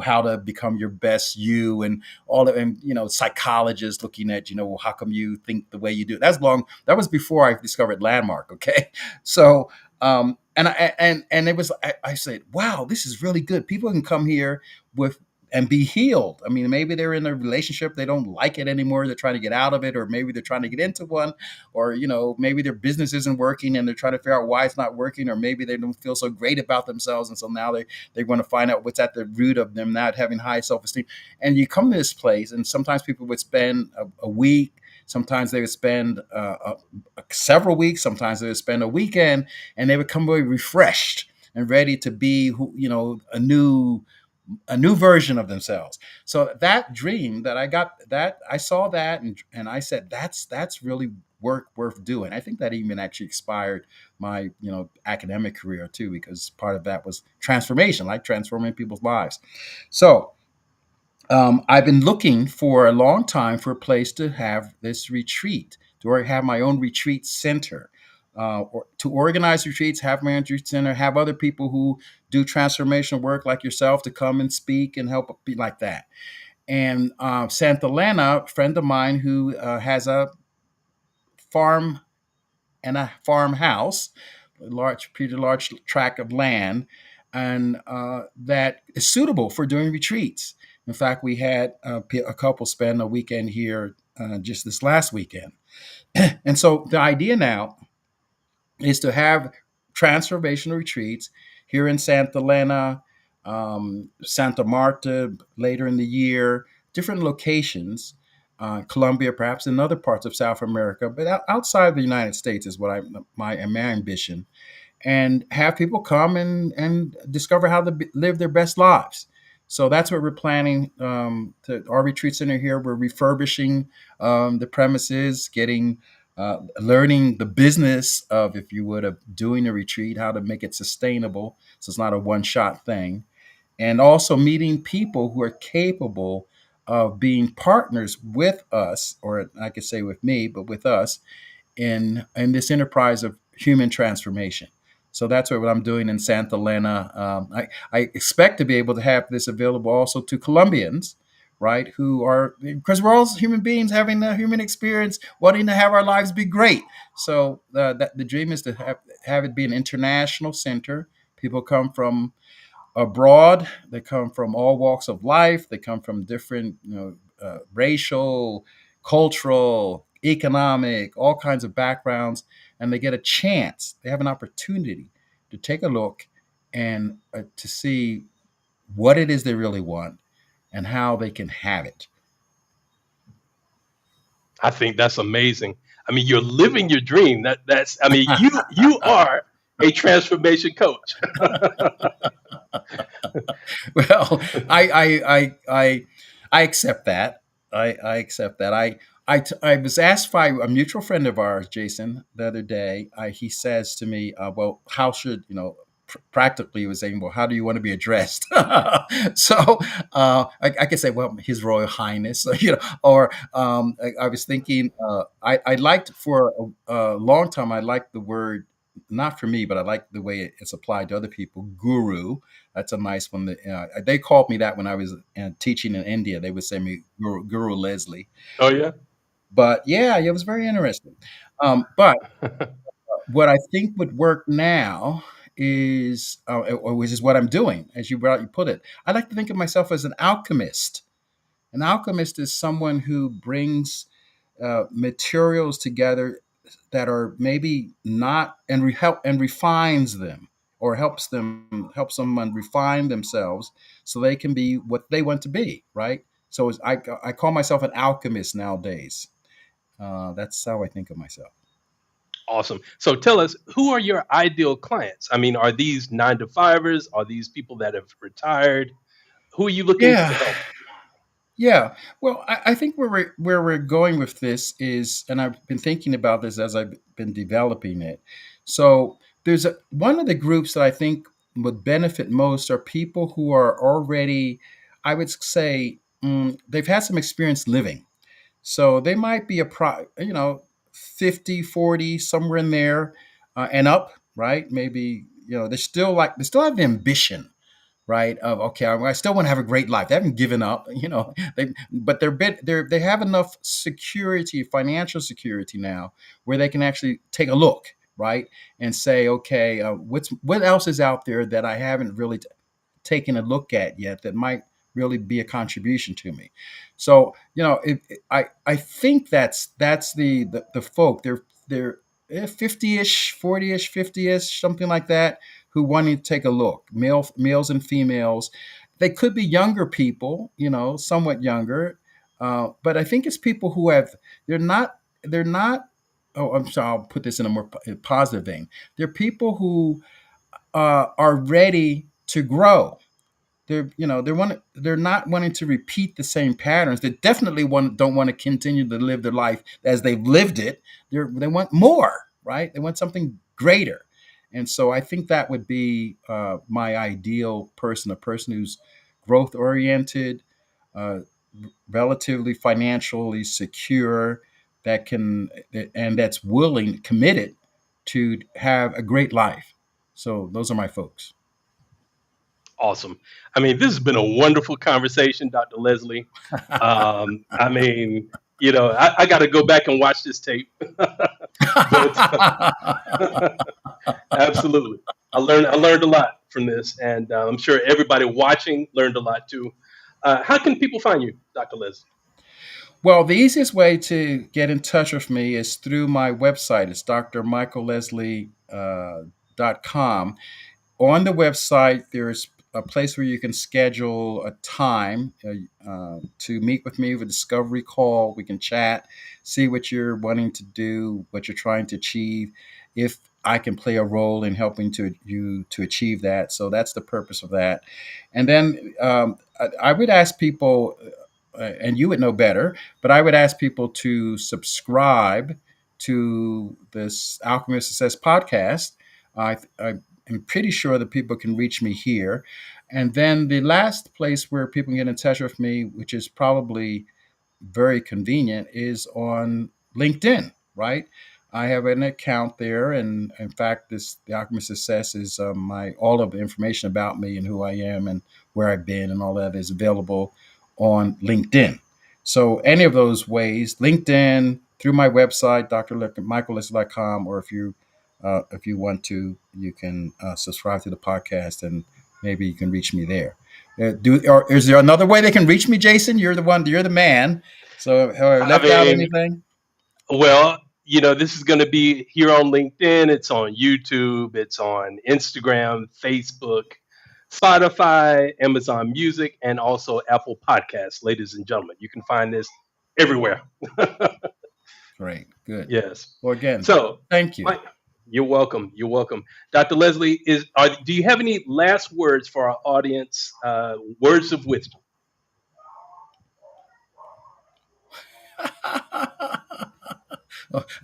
Speaker 2: how to become your best you and all of, and psychologists looking at how come you think the way you do. That was before I discovered Landmark. Okay. So and it was, I said, wow, this is really good. People can come here with and be healed. I mean, maybe they're in a relationship, they don't like it anymore, they're trying to get out of it, or maybe they're trying to get into one, or maybe their business isn't working and they're trying to figure out why it's not working, or maybe they don't feel so great about themselves, and so now they want to find out what's at the root of them not having high self-esteem. And you come to this place, and sometimes people would spend a week. Sometimes they would spend several weeks. Sometimes they would spend a weekend, and they would come away refreshed and ready to be, a new version of themselves. So that dream that I got, that I saw that, and I said, that's really work worth doing. I think that even actually expired my academic career too, because part of that was transformation, like transforming people's lives. So I've been looking for a long time for a place to have this retreat, to have my own retreat center, or to organize retreats, have my own retreat center, have other people who do transformational work like yourself to come and speak and help be like that. And Santa Elena, a friend of mine who has a farm and a farmhouse, pretty large tract of land, and that is suitable for doing retreats. In fact, we had a couple spend a weekend here just this last weekend. And so the idea now is to have transformational retreats here in Santa Elena, Santa Marta later in the year, different locations, Colombia perhaps, in other parts of South America, but outside the United States is what my ambition, and have people come and discover how to live their best lives. So that's what we're planning. Our retreat center here, we're refurbishing the premises, getting learning the business of, if you would, of doing a retreat, how to make it sustainable, so it's not a one-shot thing, and also meeting people who are capable of being partners with us, or I could say with me, but with us in this enterprise of human transformation. So that's what I'm doing in Santa Elena. I expect to be able to have this available also to Colombians, right? Who are, because we're all human beings having a human experience, wanting to have our lives be great. So that the dream is to have it be an international center. People come from abroad. They come from all walks of life. They come from different, racial, cultural, economic, all kinds of backgrounds, and they get a chance. They have an opportunity to take a look and to see what it is they really want and how they can have it.
Speaker 1: I think that's amazing. I mean, you're living your dream. That's I mean, you are a transformation coach.
Speaker 2: Well, I accept that. I accept that. I was asked by a mutual friend of ours, Jason, the other day. He says to me, "Well, how should practically?" He was saying, "Well, how do you want to be addressed?" So I could say, "Well, His Royal Highness," or I was thinking, I liked for a long time. I liked the word. Not for me, but I like the way it's applied to other people. Guru, that's a nice one. They called me that when I was teaching in India. They would say me Guru Leslie.
Speaker 1: Oh yeah.
Speaker 2: But yeah, it was very interesting. But what I think would work now is, which is what I'm doing, as you rightly put it. I like to think of myself as an alchemist. An alchemist is someone who brings materials together that are maybe not, and help and refines them, or help someone refine themselves so they can be what they want to be, right? So I call myself an alchemist nowadays. That's how I think of myself.
Speaker 1: Awesome. So tell us, who are your ideal clients? I mean, are these nine to fivers? Are these people that have retired? Who are you looking
Speaker 2: Yeah,
Speaker 1: to help?
Speaker 2: yeah. Well, I think where we're going with this is, and I've been thinking about this as I've been developing it. So there's one of the groups that I think would benefit most are people who are already, I would say, they've had some experience living. So they might be 50, 40, somewhere in there, and up, right? Maybe, they still have the ambition, right? Of, okay, I still want to have a great life. They haven't given up, but they have enough security, financial security now, where they can actually take a look, right, and say, okay, what else is out there that I haven't really taken a look at yet that might really be a contribution to me. So I think that's the folk. They're 50ish, 40ish, 50ish, something like that, who wanting to take a look. Males and females. They could be younger people, somewhat younger, but I think it's people who have. They're not. Oh, I'm sorry. I'll put this in a more positive vein. They're people who are ready to grow, they're not wanting to repeat the same patterns. They definitely don't want to continue to live their life as they've lived it. They want more, right? They want something greater. And so I think that would be my ideal person, a person who's growth oriented, uh, relatively financially secure, that can and that's willing, committed to have a great life. So those are my folks.
Speaker 1: Awesome. I mean, this has been a wonderful conversation, Dr. Leslie. I mean, I got to go back and watch this tape, but absolutely, I learned a lot from this, and I'm sure everybody watching learned a lot too. How can people find you, Dr. Leslie?
Speaker 2: Well, the easiest way to get in touch with me is through my website. It's drmichaelleslie.com. On the website, there's a place where you can schedule a time to meet with me with a discovery call. We can chat, see what you're wanting to do, what you're trying to achieve, if I can play a role in helping you to achieve that. So that's the purpose of that. And then I would ask people, and you would know better, but I would ask people to subscribe to this Alchemy of Success podcast. I'm pretty sure that people can reach me here. And then the last place where people can get in touch with me, which is probably very convenient, is on LinkedIn, right? I have an account there, and in fact, the Alchemy of Success is my all of the information about me and who I am and where I've been and all that is available on LinkedIn. So any of those ways, LinkedIn, through my website, drmichaelleslie.com, or if you want to, you can subscribe to the podcast, and maybe you can reach me there. Or is there another way they can reach me, Jason? You're the man. So have I
Speaker 1: I
Speaker 2: left out
Speaker 1: mean,
Speaker 2: anything?
Speaker 1: well, this is going to be here on LinkedIn. It's on YouTube. It's on Instagram, Facebook, Spotify, Amazon Music, and also Apple Podcasts. Ladies and gentlemen, you can find this everywhere.
Speaker 2: Great, good.
Speaker 1: Yes.
Speaker 2: Well, again,
Speaker 1: So,
Speaker 2: thank you.
Speaker 1: Mike, you're welcome. You're welcome. Dr. Leslie, do you have any last words for our audience? Words of wisdom.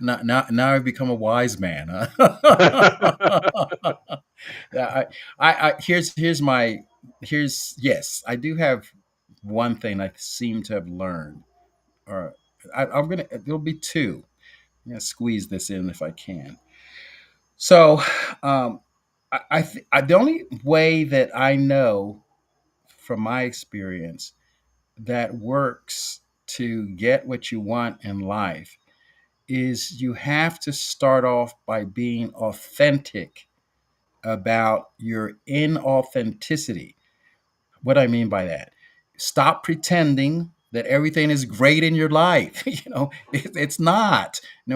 Speaker 2: Now I've become a wise man. Huh? Yeah, yes, I do have one thing I seem to have learned, or I'm gonna. There'll be two. I'm gonna squeeze this in if I can. So, um, the only way that I know from my experience that works to get what you want in life is you have to start off by being authentic about your inauthenticity. What I mean by that, stop pretending that everything is great in your life. It's not. I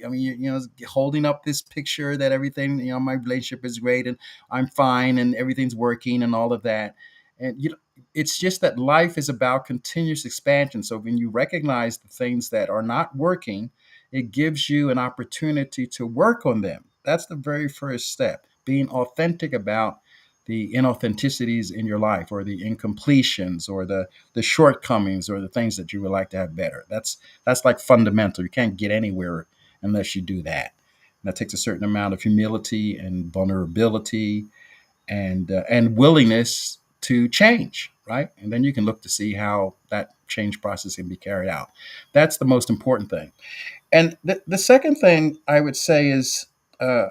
Speaker 2: mean, holding up this picture that everything, my relationship is great and I'm fine and everything's working and all of that. And it's just that life is about continuous expansion. So when you recognize the things that are not working, it gives you an opportunity to work on them. That's the very first step, being authentic about the inauthenticities in your life, or the incompletions, or the shortcomings, or the things that you would like to have better. That's like fundamental. You can't get anywhere unless you do that. And that takes a certain amount of humility and vulnerability and willingness to change, right? And then you can look to see how that change process can be carried out. That's the most important thing. And the second thing I would say is, uh,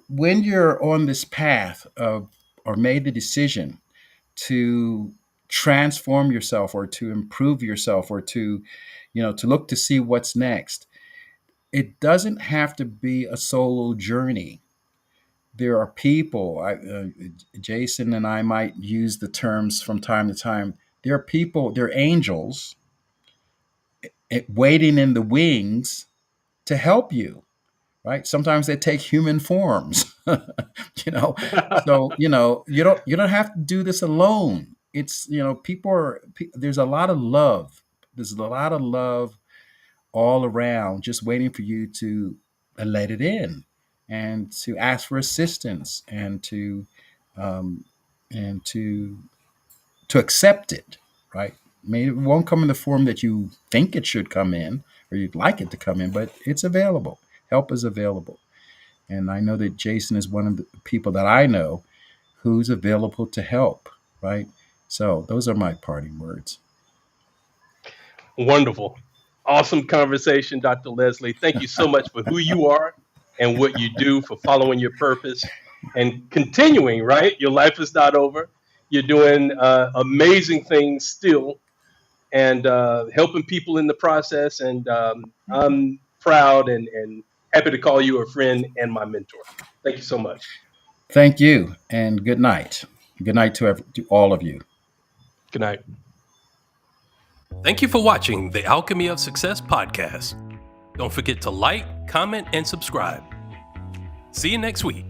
Speaker 2: when you're on this path of, or made the decision to transform yourself, or to improve yourself, or to look to see what's next, it doesn't have to be a solo journey. There are people, Jason and I might use the terms from time to time. There are people, there are angels waiting in the wings to help you, right? Sometimes they take human forms. you know so you don't have to do this alone. It's people are there's a lot of love. There's a lot of love all around, just waiting for you to let it in, and to ask for assistance, and to and to accept it, right? Maybe it won't come in the form that you think it should come in or you'd like it to come in, but it's available. Help is available. And I know that Jason is one of the people that I know who's available to help, right? So those are my parting words.
Speaker 1: Wonderful. Awesome conversation, Dr. Leslie. Thank you so much for who you are and what you do, for following your purpose and continuing, right? Your life is not over. You're doing amazing things still, and helping people in the process. And I'm proud and happy to call you a friend and my mentor. Thank you so much.
Speaker 2: Thank you and good night. Good night to all of you.
Speaker 1: Good night. Thank you for watching the Alchemy of Success podcast. Don't forget to like, comment, and subscribe. See you next week.